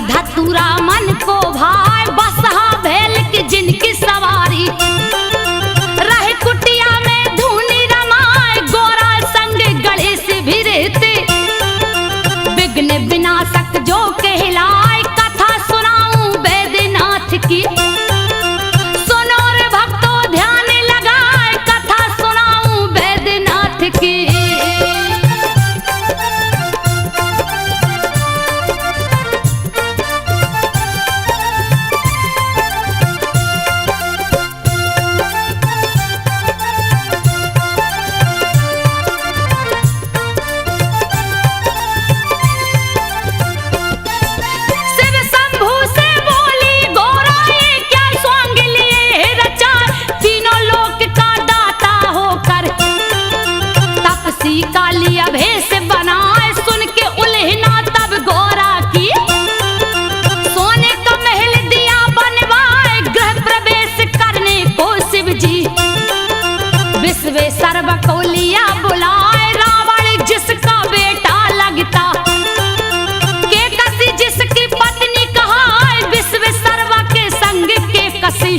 धतूरा मन को भाई बसहा भेल की जिनकी सवारी रहे कुटिया में धूनी रमाए गोरा संग गणेश भी रहते विघ्न विनाशक जो कहलाए कथा सुनाऊं वैद्यनाथ की सुनो रे भक्तों ध्यान लगाए कथा सुनाऊं वैद्यनाथ की। कालिया भेष बनाए सुन के उल्हना तब गोरा की सोने का महल दिया बनवाए गृह प्रवेश करने को शिव जी विश्वेश्वर को लिया बुलाए रावण जिसका बेटा लगता के कसी जिसकी पत्नी कहाए विश्वेश्वर के संग के कसी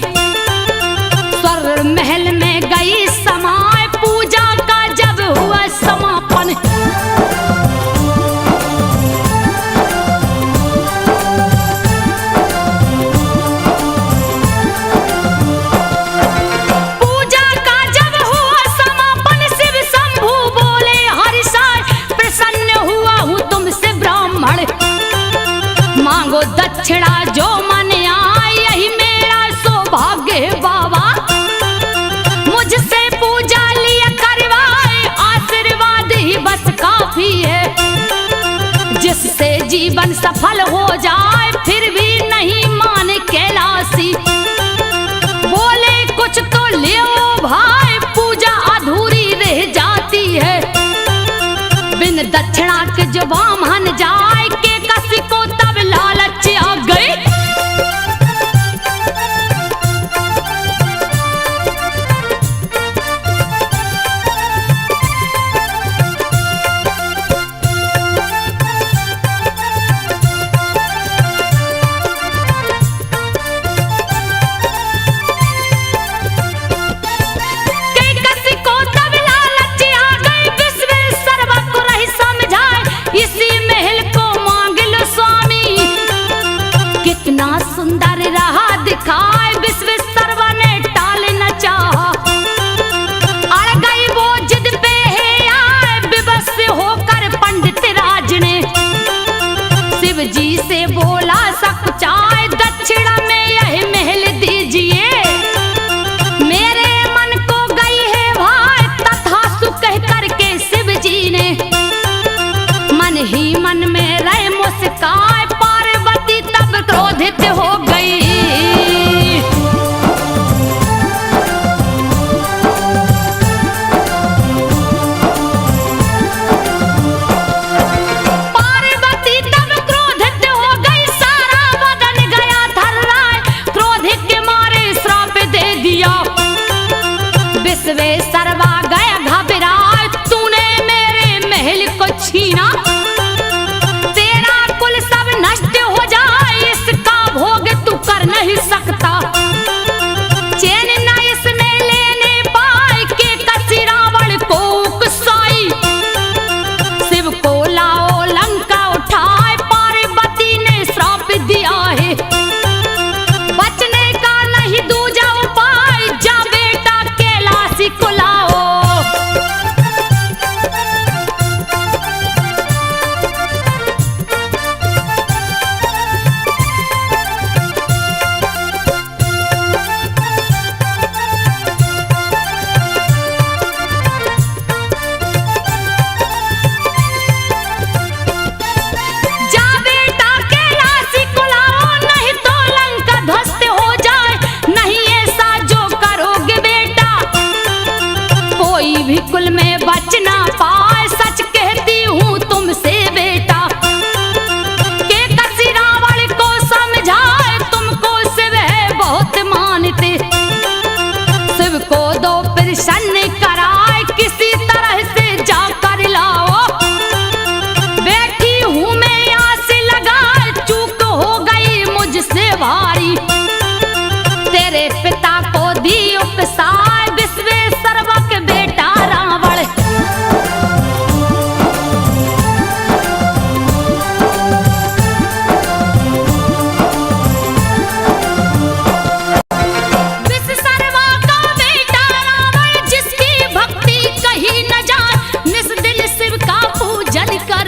स्वर महल में गई समाए पूजा का जब हुआ समापन पूजा का जब हुआ समापन शिव शंभू बोले हरिशाय प्रसन्न हुआ हूँ तुमसे ब्राह्मण मांगो दक्षिणा जो मन आए यही मेरा सौभाग्य है बाबा मुझसे पूजा लिया करवाए आशीर्वाद ही बस काफी है जिससे जीवन सफल हो जाए फिर भी नहीं माने कैलाशी बोले कुछ तो ले भाई पूजा अधूरी रह जाती है बिन दक्षिणा के जो ब्राह्मण जाए के कसी को तब लालच आ गई। कर नहीं सकता। चैन न इसमें लेने पाए के कसी रावण को उकसाई। शिव को लाओ लंका उठाए, पार्वती ने श्राप दिया है। बचने का नहीं दूजा उपाय, जा बेटा कैलाशी को लाओ। जा बेटा कैलाशी को लाओ, नहीं तो लंका ध्वस्त हो जाए। नहीं ऐसा जो करोगे बेटा, कोई भी कुल में बच ना पाए। सच कहती हूँ तुमसे बेटा, के कसी रावण को समझाए। तुमको शिव है बहुत मानते, शिव को दो प्रसन्न कराए। किसी तरह से जाकर लाओ, बैठी हूँ मैं आस लगाए। चूक हो गई मुझसे भारी, तेरे पिता को दी उपसाय। विश्वेश्वरवा के बेटा रावण, विश्वेश्वरवा का बेटा रावण, जिसकी भक्ति कहीं न जाए। निस दिल शिव का पूजन कर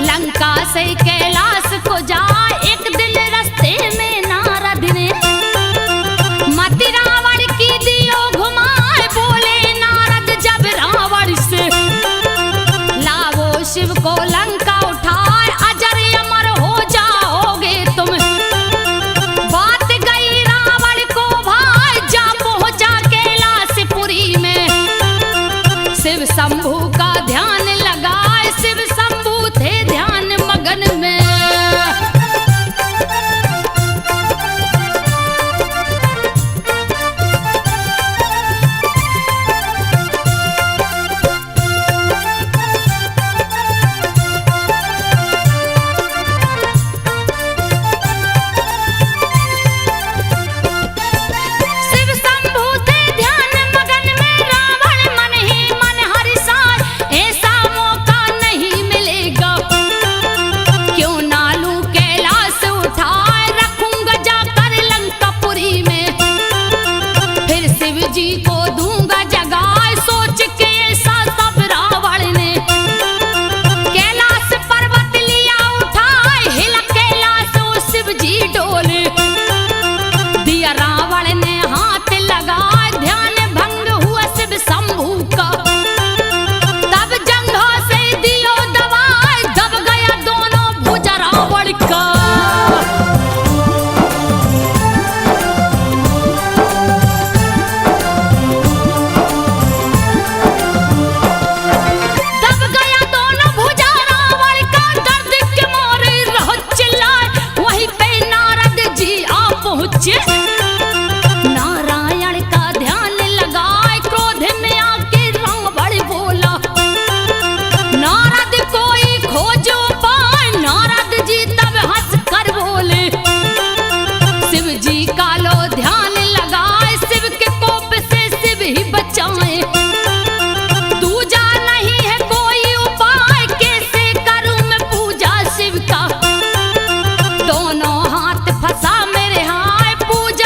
लंका से कैलाश को जाए। एक दिन रास्ते में नारद ने मति रावण की दियो घुमाए। बोले नारद जब रावण से, लावो शिव को लंका उठाए। अजर अमर हो जाओगे तुम, बात गई रावण को भाई। जा पहुंचा कैलाशपुरी में, शिव शंभू का ध्यान लगाए। शिव शंभू थे ध्यान मगन में। शिव शंभू थे ध्यान मगन में, रावण मन ही मन हर्षाए। ऐसा मौका नहीं मिलेगा, क्यों ना लूं कैलाश उठाए। रखूंगा जाकर लंकापुरी में, फिर शिव जी को दूंगा जगाए। सोच के ऐसा सब रावण ने कैलाश पर्वत लिया उठाए। हिला कैलाश ओ शिव जी डोले, दिया रावण ने हाथ लगाए। ध्यान भंग हुआ शिव शंभू का, तब जंघा से दियो दबाए। दब गया दोनों भुजा रावण का। दब गया दोनों भुजा रावण का, दर्द के मारे रहो चिल्लाए। वहीं पे नारद जी आ पहुंचे, नारायण का ध्यान लगाए। क्रोध में आके रावण बोला, नारद कोई खोजो पाए। नारद जी तब हंस कर बोले, शिव जी का लो ध्यान लगाए। शिव के कोप से शिव ही बचाए। दूजा नहीं है कोई उपाय, कैसे करूं मैं पूजा शिव का। दोनों हाथ फंसा मेरे हाय, पूजा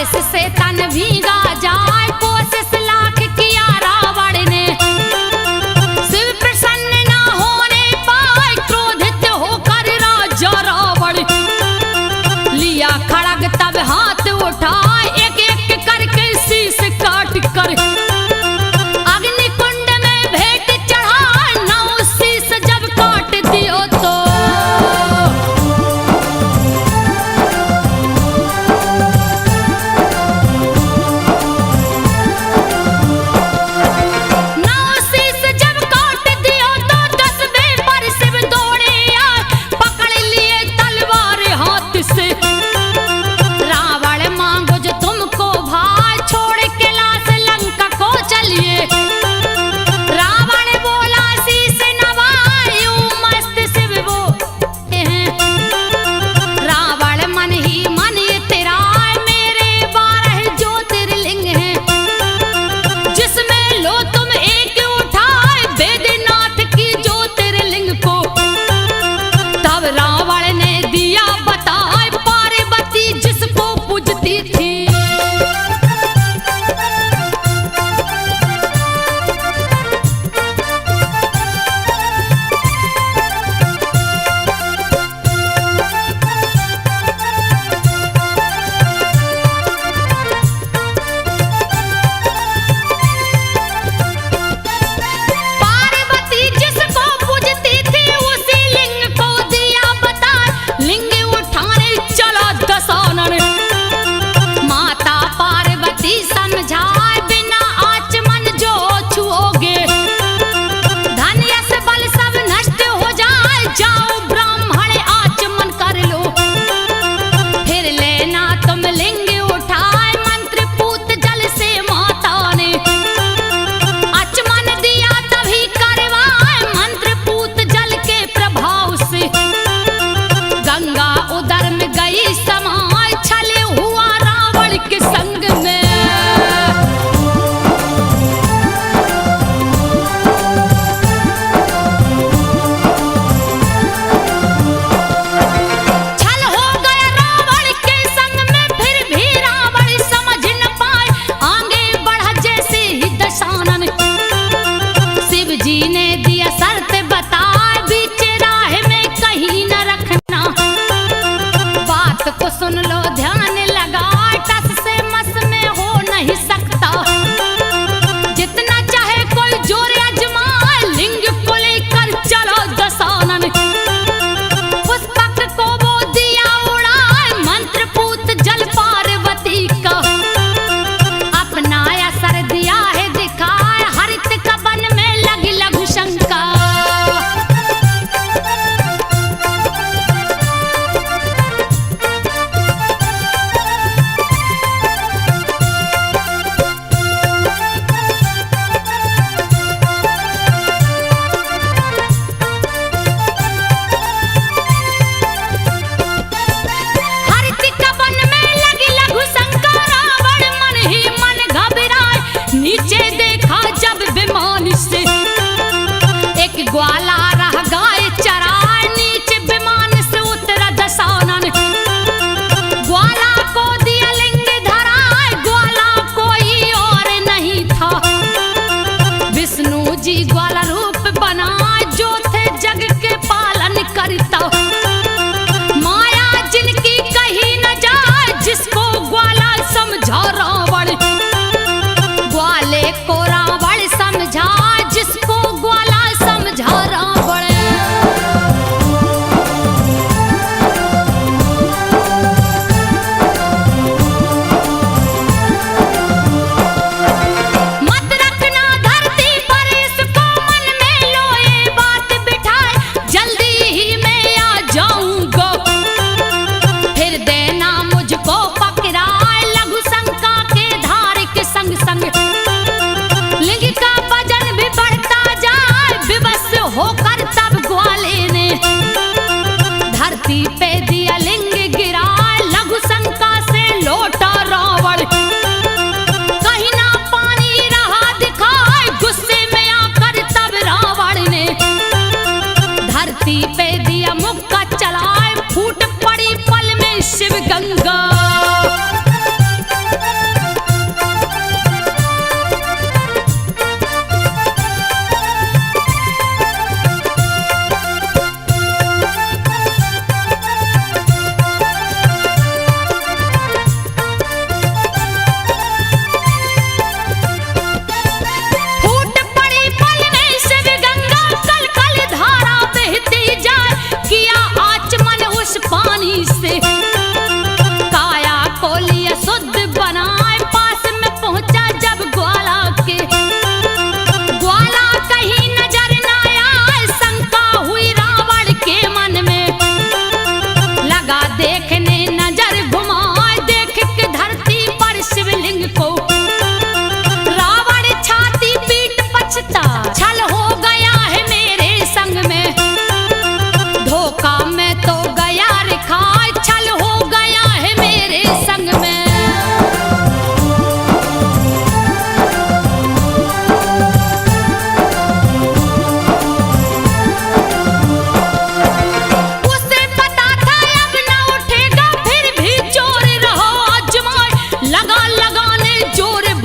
गैस से तन भीगा जाए, कोशिश लाख किया रावण ने, शिव प्रसन्न ना होने पाए, क्रोधित होकर राजा रावण लिया खड़ग तब हाथ उठाए, एक एक करके शीश काट कर अग्निकुंड में भेंट चढ़ाए, नौ शीश जब काट दियो तो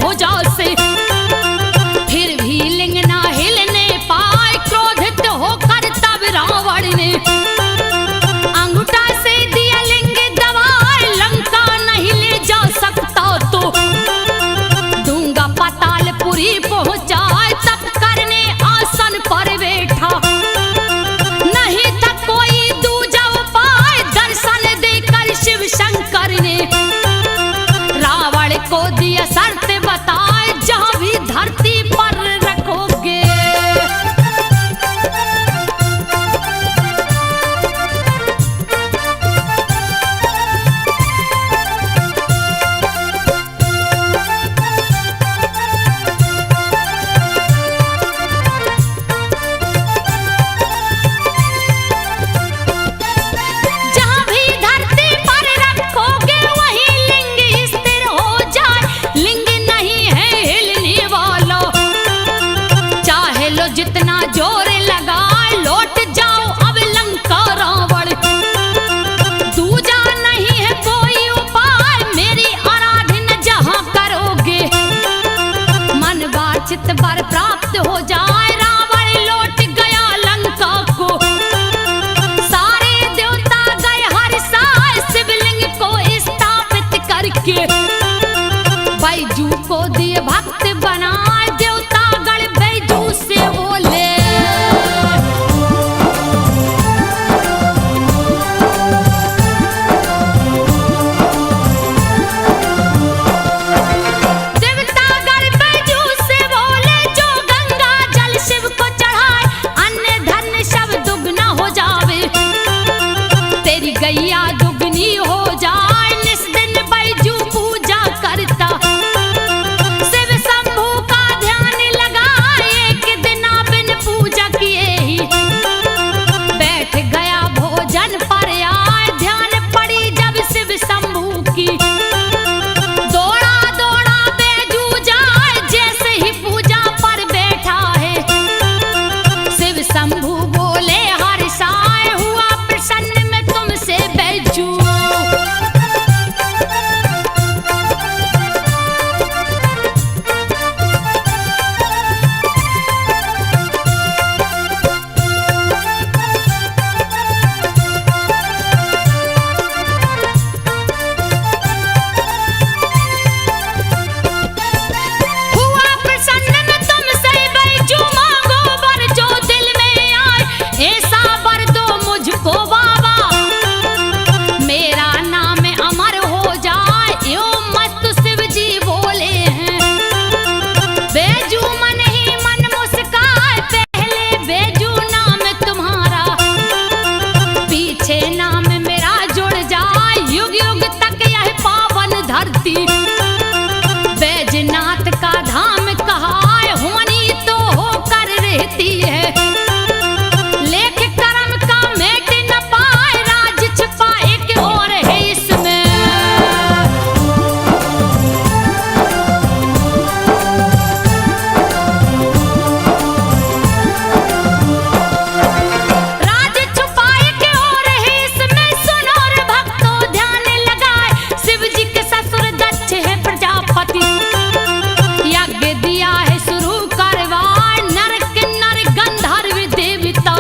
भुजा से, फिर भी लिंग ना हिलने पाए। क्रोधित होकर तब रावण ने अंगूठा से दिया लिंग दबाए। लंका नहीं ले जा सकता तो दूंगा पातालपुरी पहुंचाए। तब करने आसन पर बैठा, नहीं था कोई दूजा उपाय। दर्शन देकर शिव शंकर ने रावण को दिया शर्त बताए, जहां भी धरती पर रखोगे जितना जोर लगा लौट जाओ अब लंका रावण। दूजा नहीं है कोई उपाय, मेरी आराधना जहां करोगे मन वांछित वर प्राप्त हो जाए। रावण लौट गया लंका को, सारे देवता गए हर्षाए। शिवलिंग को स्थापित करके बैजू को दिए भक्त बनाए। देवता गण बैजू से बोले, देवता गण बैजू से बोले, जो गंगा जल शिव को चढ़ाए अन्य धन सब दुगना हो जावे। तेरी गैया दुगनी हो जाए, निस दिन बैजू पूजा करता। शिव शंभू का ध्यान लगाए, एक दिन बिन पूजा किए ही बैठ गया भोजन पर आए। ध्यान पड़ी जब शिव शंभू की, दौड़ा दौड़ा बैजू जाए। जैसे ही पूजा पर बैठा है शिव शंभू बोले हर्षाए, हुआ प्रसन्न मैं तुमसे बैजू। हुआ प्रसन्न मैं तुमसे बैजू, मांगो वर जो दिल में आए। ऐसा वर दो मुझको बाबा, मेरा नाम अमर हो जाए। यो मत शिव जी बोले हैं। बैजू मन ही मन मुस्काए, पहले बैजू नाम तुम्हारा, पीछे नाम मेरा जुड़ जाए। युग युग तक यह पावन धरती बैजनाथ का धाम कहा है। होनी तो होकर रहती है, लेख कर्म का मेट न पाए। राज छिपा एक और है इसमें, राज छुपा एक और है इसमें। सुनो रे भक्तों ध्यान लगाए, शिव जी के ससुर दक्ष है प्रजापति। यज्ञ दिया है शुरू करवाए, नर किन्नर गंधर्व देवता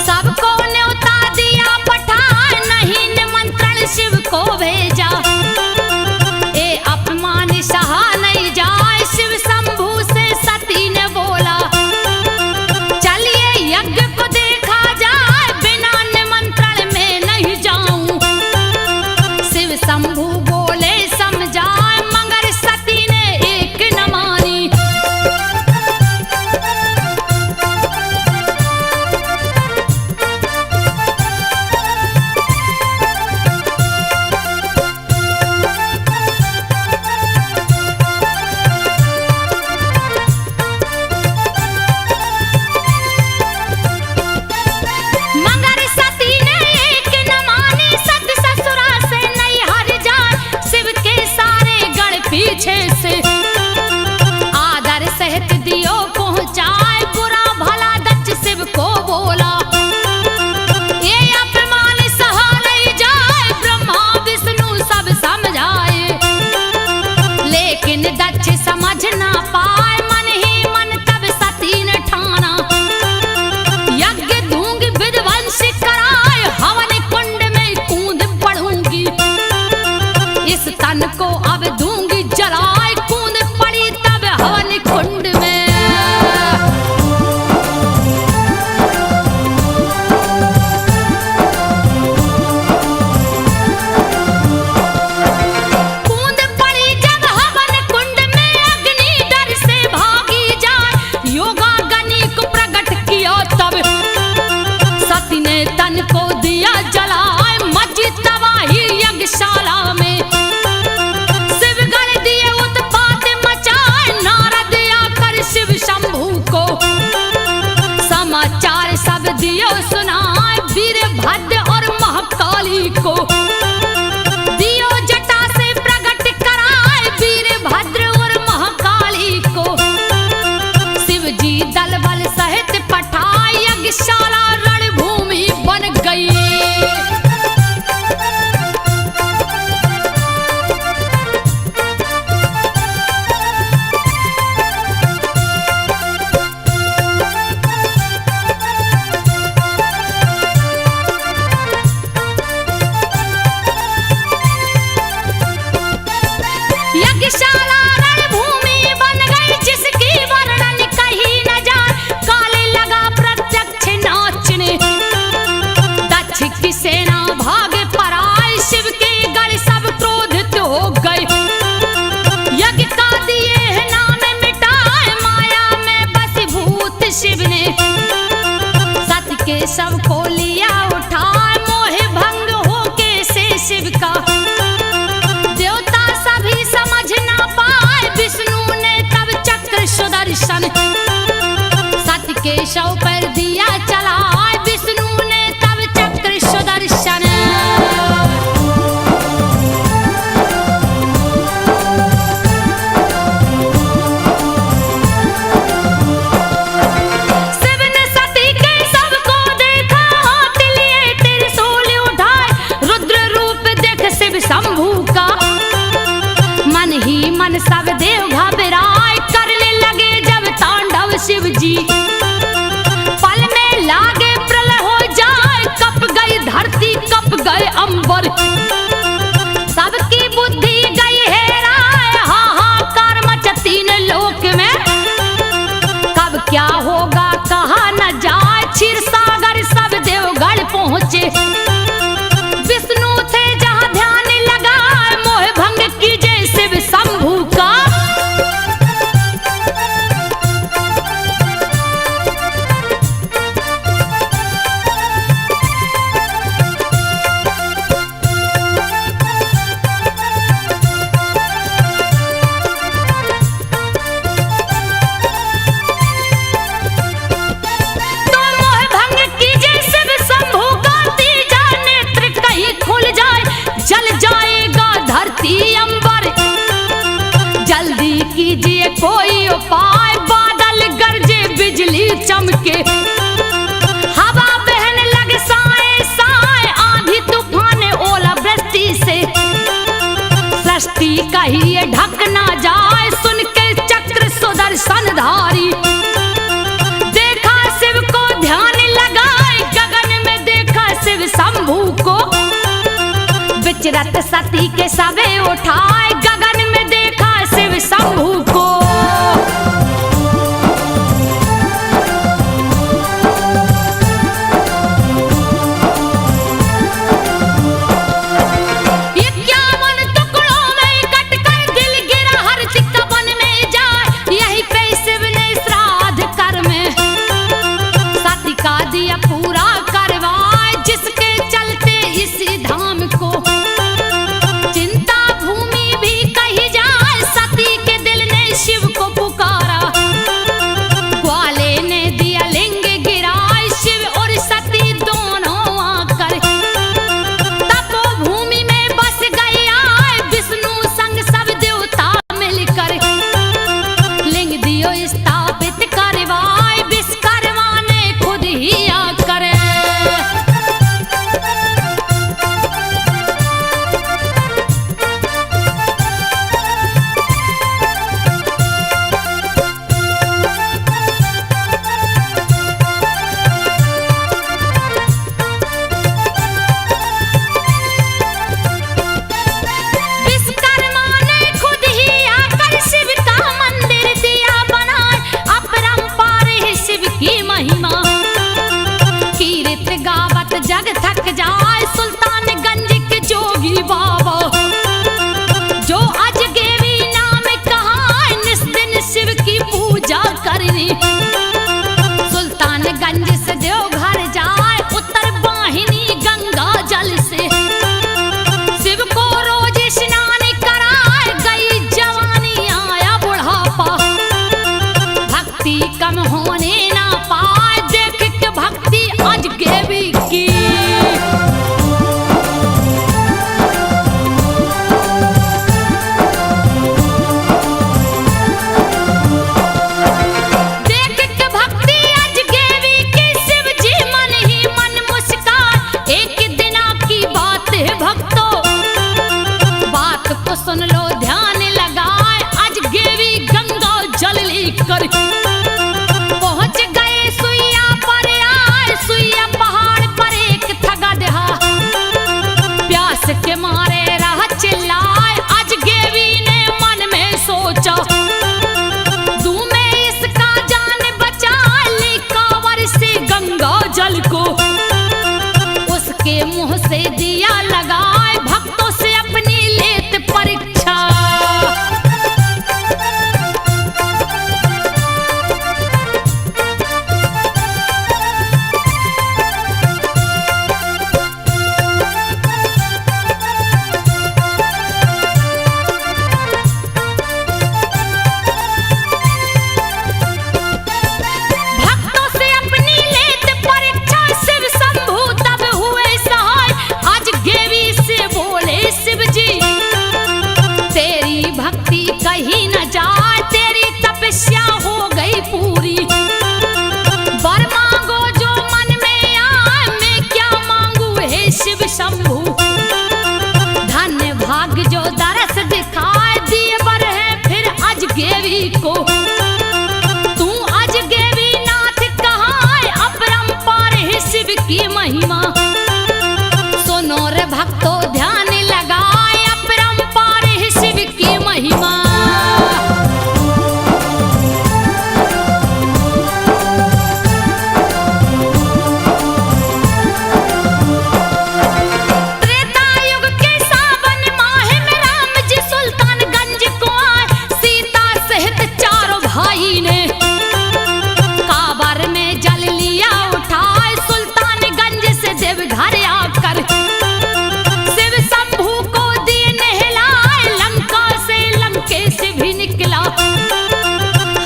सबको न्योता दिया पठाए। नहीं निमंत्रण शिव को भेजा, ए अपमान सहा नहीं जाए। शिव शंभू से सती ने बोला, चलिए यज्ञ को देखा जाए। बिना निमंत्रण में नहीं जाऊं। शिव शंभू बोले समझाए, मगर इस तन को अब दूंगी जलाए, कूद पड़ी तब हवन कुंड में। कूद पड़ी जब हवन कुंड में, अग्नि डर से भागी जाए, योगाग्नि को प्रकट किया तब सती ने तन को दिया जलाए, मची तबाही यज्ञशाला में। शिव गण दिए उत्पात मचाए, नारद आकर शिव शंभू को समाचार सब दियो सुनाए, वीरभद्र और महाकाली को दियो जटा से प्रकट कराए, वीरभद्र और महाकाली को शिव जी दल बल सहित पठाए, यज्ञशाला रणभूमि बन गई। यज्ञशाला रणभूमि बन गई, जिसकी वर्णन कही न जाए, काले लगा प्रत्यक्ष नाचने, दक्ष की सेना भागे पराए, शिव के गढ़ सब क्रोधित हो गए, यज्ञ का दिए नाम मिटाए, माया में बसीभूत शिव ने सत्य के शव को लिया उठाए, मोह भंग होके से शिव का देवता सभी समझ ना पाए, विष्णु ने तब चक्र सुदर्शन सत्य के शव पर दिया चलाए, विष्णु ने तब चक्र सुदर्शन। शिव ने सती के शव को देखा, हाथ लिए त्रिशूल उठाए, रुद्र रूप देख शिव शंभू का मन ही मन सब देव घबराए, करने लगे जब तांडव शिव जी, पल में लागे प्रलय हो जाए, कप गई धरती कप गए अंबर, सबकी बुद्धि गई हेराए, हाहाकार मचा तीन लोक में, कब क्या होगा कहा न जाए, क्षीर सागर सब देवगढ़ पहुंचे, विष्णु थे जहां ध्यान लगाए, मोह भंग कीजे शिव शंभू का। तो मोह भंग कीजे शिव शंभू का, तीजा नेत्र कहीं खुल जाए, जल जाएगा धरती अंबर, जल्दी कीजिए कोई उपाय, बादल गरजे बिजली चमके, हवा बहन लगे साए साए, आंधी तूफान ओला वृष्टि से सृष्टि कहिए ढक ना जाए, सुन के चक्र सुदर्शन धारी, देखा शिव को ध्यान लगाए, गगन में देखा शिव शंभू को, विचरत सती के सबे उठाए, गगन में देखा शिव शंभू को। चिंता भूमि भी सुन लो ध्यान लगाए, आज गेवी गंगा जल लेकर पहुंच गए सुइया पर आए। सुइया पहाड़ पर एक थगा दहा, प्यास के मारे रहा चिल्लाए। आज गेवी ने मन में सोचा, तू मैं इसका जान बचा ली कांवर से गंगा जल को। उसके मुंह से दिया लगाए, भक्तों से अपनी लेत परीक्षा। भक्तों से अपनी लेत परीक्षा, शिव शंभू तब हुए सहाय। आज गेवी से बोले शिव जी, तेरी भक्ति कहीं न जाए, तेरी तपस्या हो गई पूरी। वर मांगो जो मन में आए, मैं क्या मांगू हे शिव शंभू। धन्य भाग जो दरस दिखाए, दिए वर है फिर आज गेवी को। तू आज गेवी नाथ कहाँ, अपरंपार है शिव की महिमा। सुनो रे भक्तों ध्यान लगाए, अपरंपार है शिव की महिमा। त्रेता युग के सावन माह में राम जी सुल्तानगंज को आए। सीता सहित चारों भाई ने कांवर में जल लिया उठाए। सुल्तानगंज से देवघर आकर शिव शंभू को दिए नहलाए। लंका से लंकेश भी निकला,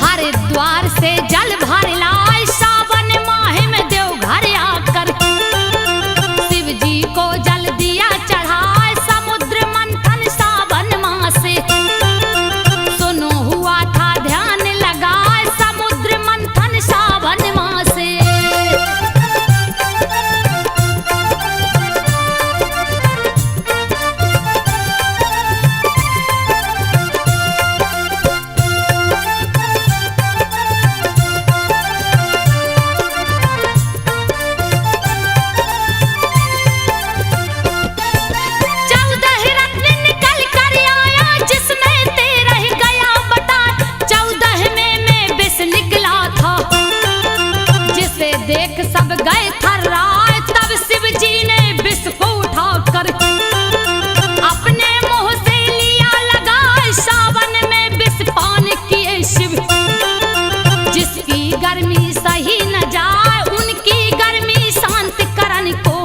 हरिद्वार से जल भर लाए। सावन माह में देवघर आकर शिव जी को जल दिया चढ़ाए। समुद्र मंथन सावन माह से, सुनो हुआ था ध्यान लगाए। समुद्र मंथन सावन माह से। चौदह रत्न निकल कर आया, जिसमें 13 गया बता। 14 में मैं विष निकला था, जिसे देख सब गए थर्राए। तब शिव जी ने विष को उठाकर अपने मुंह से लिया लगाए। सावन में विष पान किए शिव, जिसकी गर्मी सही न जाए, उनकी गर्मी शांत करन को।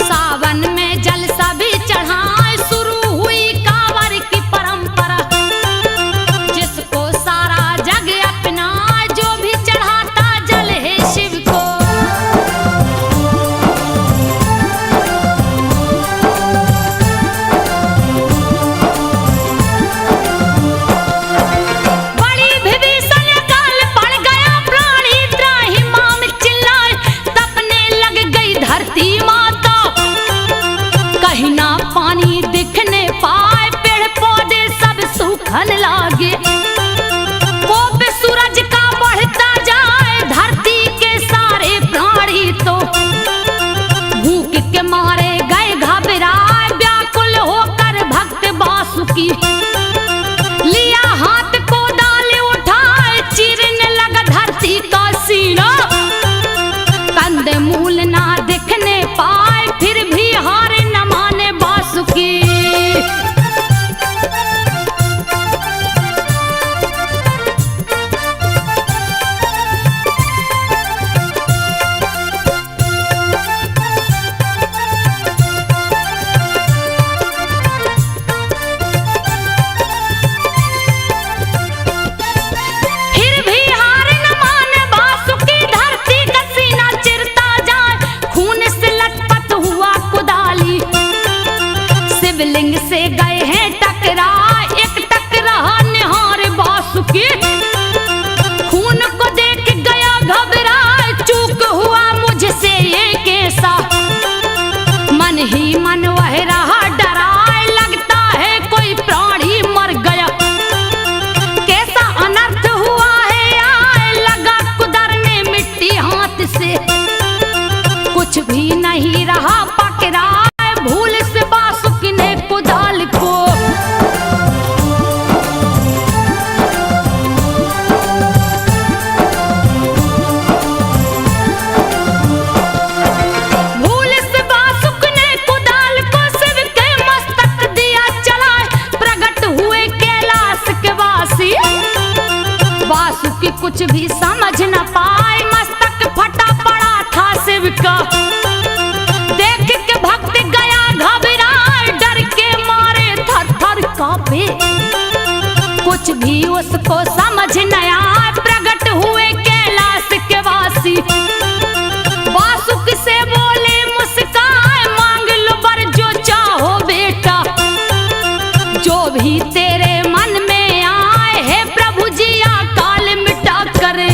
सावन में जल सभी चढ़ाए, शुरू हुई कांवर की परंपरा। जिसको सारा जग अपना, जो भी चढ़ाता जल है शिव को। बड़ी विभीषण काल पड़ गया, प्राणी त्राहि माम चिल्लाए। तपने लग गई धरती माता, कहीं ना पानी दिखने पाए। पेड़ पौधे सब सूखन लागे, कोप सूरज का बढ़ता जाए। धरती के सारे प्राणी तो भूख के मारे गए घबराए। व्याकुल होकर भक्त वासुकी लिया हाथ को डाले उठाए। चीरने लगा धरती का सीना, कंद मूल ना दिखने पाए। फिर भी हार न माने वासुकी। फिर भी हार न माने वासुकी, धरती का सीना चिरता जाए। खून से लटपट हुआ कुदाली, शिवलिंग से गए हैं टकरा। एक टकरा निहार वासुकी, खून को देख गया घबरा। चूक हुआ मुझसे ये कैसा, मन ही मन वह रहा डरा। लगता है कोई कुछ भी समझ न पाए, मस्तक फटा पड़ा था शिव का। देख के भक्त गया घबराए, डर के मारे थर थर कांपे। कुछ भी उसको समझ न आए, प्रकट हुए कैलाश के वासी। वासुक से बोले मुस्काए, मांग लो वर जो चाहो बेटा, जो भी तेरे मन में आए, हे प्रभु जी अकाल मिटा करे।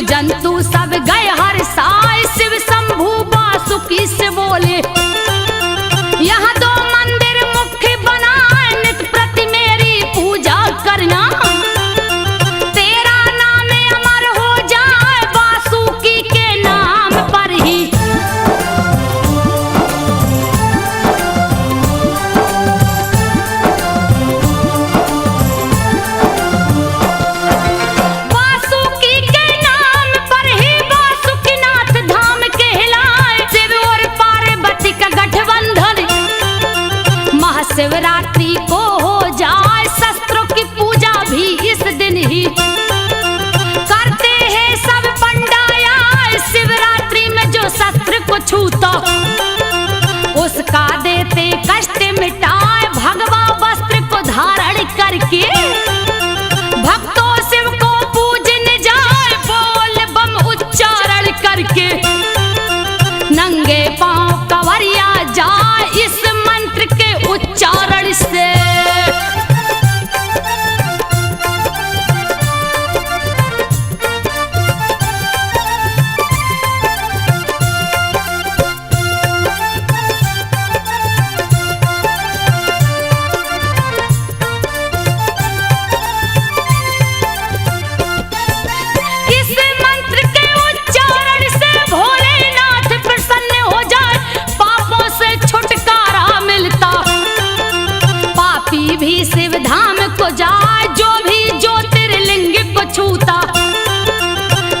जंतु सब गए हर साय, शिव शंभु वासुकी से बोले, यहाँ 2 मंदिर मुख्य बनाए, नित प्रति मेरी पूजा करना। तेरा नाम अमर हो जाए, वासुकी के नाम पर ही। शिवरात्रि को हो जाए, शस्त्रों की पूजा भी इस दिन ही करते हैं सब पंडाया। शिवरात्रि में जो शस्त्र को छूता, उसका देते कष्ट मिटाए, भगवा वस्त्र को धारण करके भक्तों शिव को पूजने जाए, बोल बम उच्चारण करके। नंगे पांव कंवरिया जाए, इस मंत्र के उच्चारण से। भी शिव धाम को जाए, जो भी ज्योतिर्लिंग को छूता,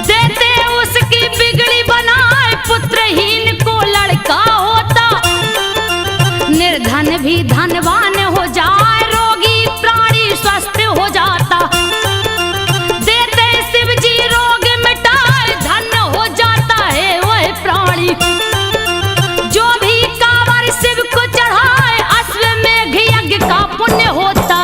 देते उसकी बिगड़ी बनाए, पुत्रहीन को लड़का होता। निर्धन भी धनवान हो जाए, रोगी प्राणी स्वस्थ हो जाता। देते शिव जी रोग मिटाए, धन्य हो जाता है वह प्राणी। जो भी कांवर शिव को चढ़ाए, अश्वमेघ यज्ञ का पुण्य होता।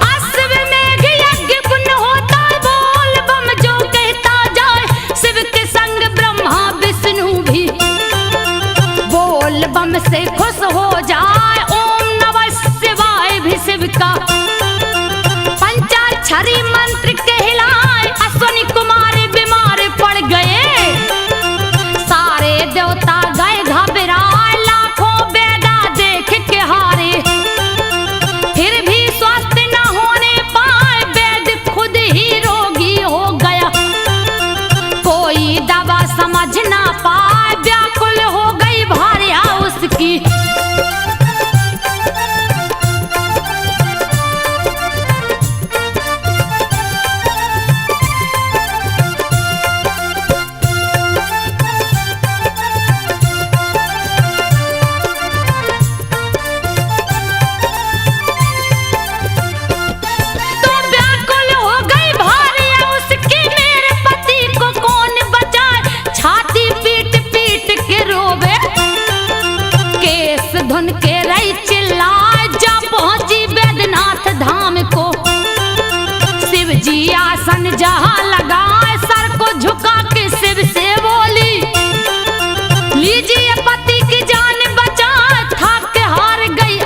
अश्वमेघ यज्ञ पुण्य होता, बोल बम जो कहता जाए, शिव के संग ब्रह्मा विष्णु भी बोल बम से खुश हो जाए। ओम नमः शिवाय भी शिव का पंचाक्षरी मंत्र कहलाए, अश्वनी कुमार बीमार पड़ गए, सारे देवता गए घबराए, लाखों वेदा देख के हारे, फिर भी स्वस्थ न होने पाए, वेद खुद ही रोगी हो गया। कोई दवा समझ ना पाए, व्याकुल हो गई भार्या उसकी। धुन के रही चिल्लाए, जा पहुंची बैद्यनाथ धाम को। शिव जी आसन जहां लगाए, सर को झुका के शिव से बोली, लीजिए पति की जान बचा, थक हार गई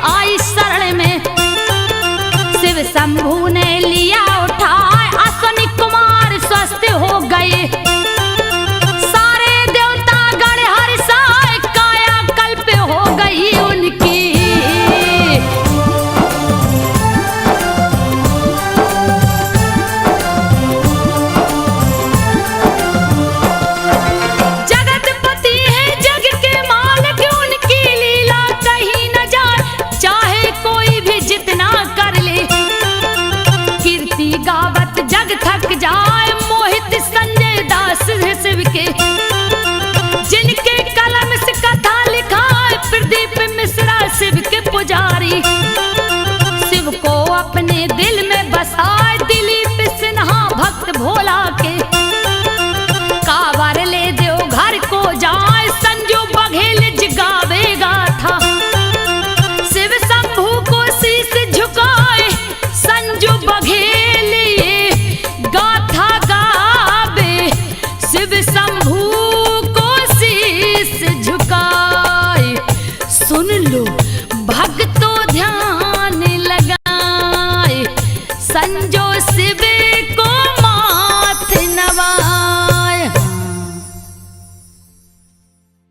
पुजारी। शिव को अपने दिल में बसाए दिलीप सिन्हा भक्त भोला के। कावर ले दो घर को जाए संजू बघेल जगावेगा था। शिव शंभू को शीश झुकाए संजू बघेल गाथा गावे। शिव शंभू को शीश झुकाए। सुन लो भक्तों ध्यान लगाए संजो शिव